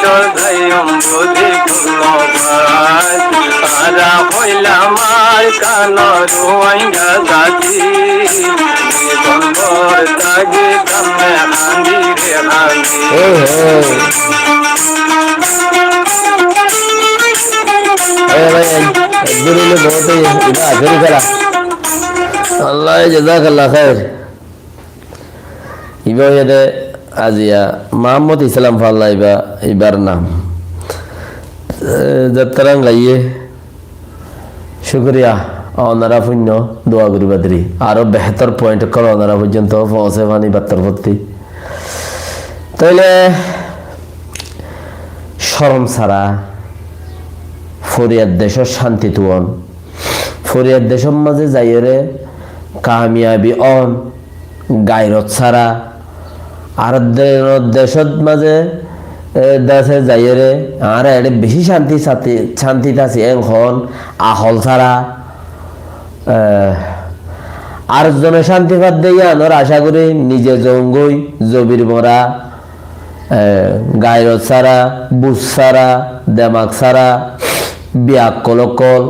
সদাইম বুঝি কোনো ভাই আরা হইলাম আর কানো রুয়াইয়া জাতি বন্ধর তাগে কামে হাঁদি রে হাঁদি আল্লাহ জাযাকাল্লাহ খায়ের ইবাইয়াতে আজিয়া মোহাম্মদ ইসলাম ফাল্লাইবা ইবার নাম যাত্রাং গাইয়ে শুক্রিয়া অনারা পুণ্য দোয়া করি বাদরি আরো বেহতর পয়েন্ট কর অনারা পর্যন্ত পৌঁছে পানি বাত্তর ভর্তি তাইলে শরম ছাড়া ফরিয়াদ দেশ শান্তি তুয়ন ফরিয়াদ দেশের মাঝে যাইরে কামিয়াবি অন গায়রত ছাড়া আর দেশের মাঝে দেশে যাইরে আর এটা বেশি শান্তিতে আছে এখন আহল ছাড়া আর জনে শান্তি পাত দিয়ে আনার আশা করি নিজে জঙ্গই জবির মরা গায়রত ছাড়া বুঝ ছাড়া দেমাগ ছাড়া বিয়াক কলকল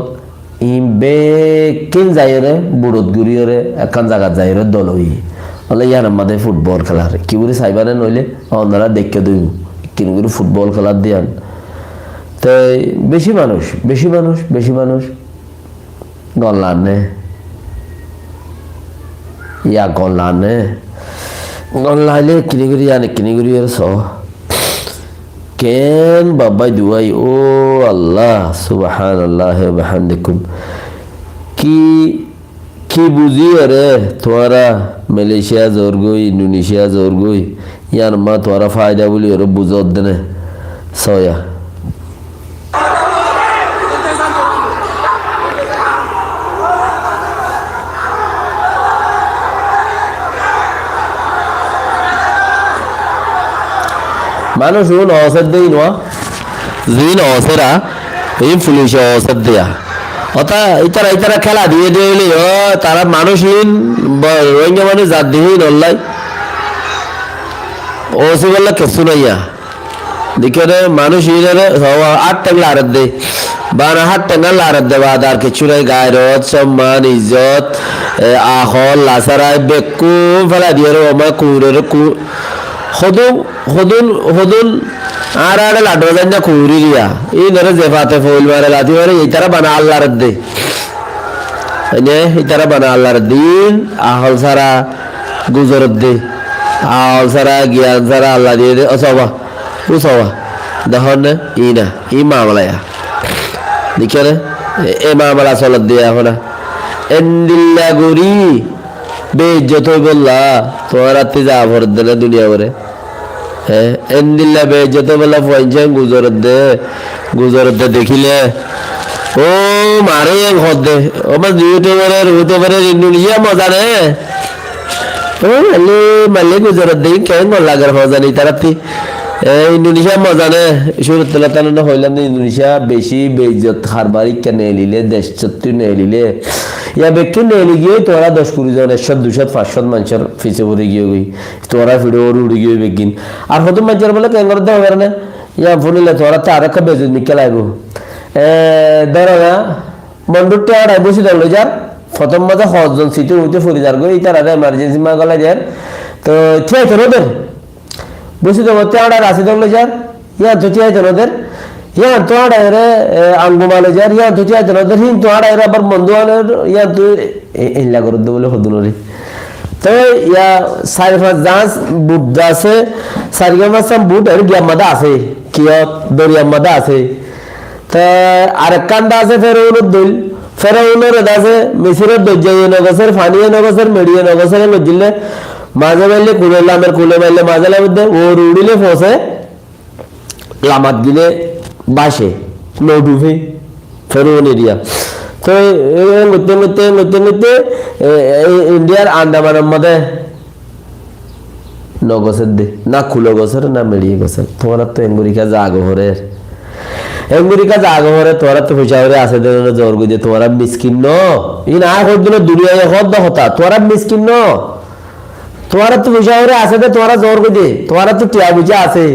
ইম বেকিন যাইরে বুড়ত গুড়িয়রে একান জায়গা যাইরে দলই বলে ইয়ার আমাদের ফুটবল খেলার কি বলি সাইবারে নইলে অন্যরা দেখে দিই কিনগুলো ফুটবল খেলার দিয়ান তো বেশি মানুষ গল্লানে ইয়া গল্লানে গল্লাইলে কিনিগুড়ি আনে কিনিগুড়ি আর স কেন বাবাই দুয়াই ও আল্লাহ সুবহানাল্লাহ ওয়া বিহামদিকুম কি বুঝি রে তোরা মালয়েশিয়া জোর গই ইন্দোনেশিয়া জোর গই ইয়ার মা তোরা ফায়দা বলি ওর বুঝত দেনে সয়া মানুষ অবসর দেই না জিন অবসরা এই পুলিশ অবসর দেয়া অথা ইতারা খেলা দিয়ে দিলে তারা মানুষহীন রোহিঙ্গা মানুষ জাত দিয়েই নল্লাই ওসি বললে কিছু নাইয়া দিকে মানুষহীনরে 8 টাকা লারত দে বানা 8 টাকা লারত দেবা আর কিছু নাই গায়রত সম্মান ইজ্জত আহল লাসারাই বেকু ফেলা দিয়ে আমার কুরের হদুন আর লাডো জান কুড়ি দিয়া এই ধরে জেফাতে ফুল মারে লাথি মারে এই তারা বানা আল্লাহর দে এই তারা বানা আল্লাহর দিন আহল সারা গুজরত দে আহল সারা জ্ঞান সারা আল্লাহ দিয়ে দে অসবা দেখুন না ই মামলায়া দেখে রে এ মামলা চলত দিয়ে এখন এন্দিল্লা গুড়ি বেইজ্জত হই বললা তোমার রাত্রি যা ভর দিলে দুনিয়া করে এন্দিল্লা বেইজ্জত বললা পয়সা গুজরত দেখিলে ও মারে হদে ও মা ইউটিউবারের ইন্দোনেশিয়া মজা রে ও মালে গুজরত দেই কেন লাগার মজা নেই তারাতি ইন্দোনেশিয়া মজা নে সুরতলা তানা হইলাম ইন্দোনেশিয়া বেশি বেইজ্জত হারবারি কেন এলিলে দেশ চত্তি নেলিলে ইয়া ব্যক্তি নেলি গিয়ে তোরা 10-20 জন 100-200-500 মানুষের পিছে পড়ে গিয়ে গই তোরা ভিডিও উড়ে গিয়ে বেগিন আর হতো মানুষের বলে কেন করতে হবে না ইয়া ফুলিলে তোরা তো আর একটা বেজুদ নিকে লাগবো ধরো না বন্ধুটা আর বসে ধরলো যার প্রথম মাঝে 100 জন সিটে উঠে ফুরি যার গই তার এমার্জেন্সি মা গলা যার তো ঠিক আছে ওদের বসে তো করতে আর আসে ধরলো যার ইয়া তো ঠিক আছে ওদের ইয়া তো আড়াইরে আঙ্গুমালে যার ইয়া তো চাইতে না দেখি তো আড়াইরে আবার বন্ধু আনের ইয়া তো ইল্লা করে দেবো বলে হদুনরি তো ইয়া 4-5 জাহাজ বুট আছে 4-5 বুট আর গিয়ামাদা আছে কিয়ত দরিয়ামাদা আছে তা আর কান্দা আছে ফেরাউনের আছে মিশরের দজ্জাই নগসের ফানিয়ে নগসের মেডিয়ে নগসের লজিলে মাঝে মাইলে কুলেলামের কুলে মাইলে মাঝে লাগবে ও রুড়িলে ফসে লামাত গিলে বাসে নৌডুভে ফেরোন এরিয়া তো লুতে ইন্ডিয়ার আন্দামানের মধ্যে নগসের দে না খুলো গছের না মেড়িয়ে গছের তোমার তো এঙ্গুরিকা জাগহরে তোরা তো পয়সা করে আছে দেন জোর গই দে তোরা মিসকিন ন ই না হদিন দুনিয়ায় হদ হতা তোরা মিসকিন ন তোরা তো পয়সা করে আছে দে তোরা জোর গই দে তোরা তো টিয়া বুঝা আছে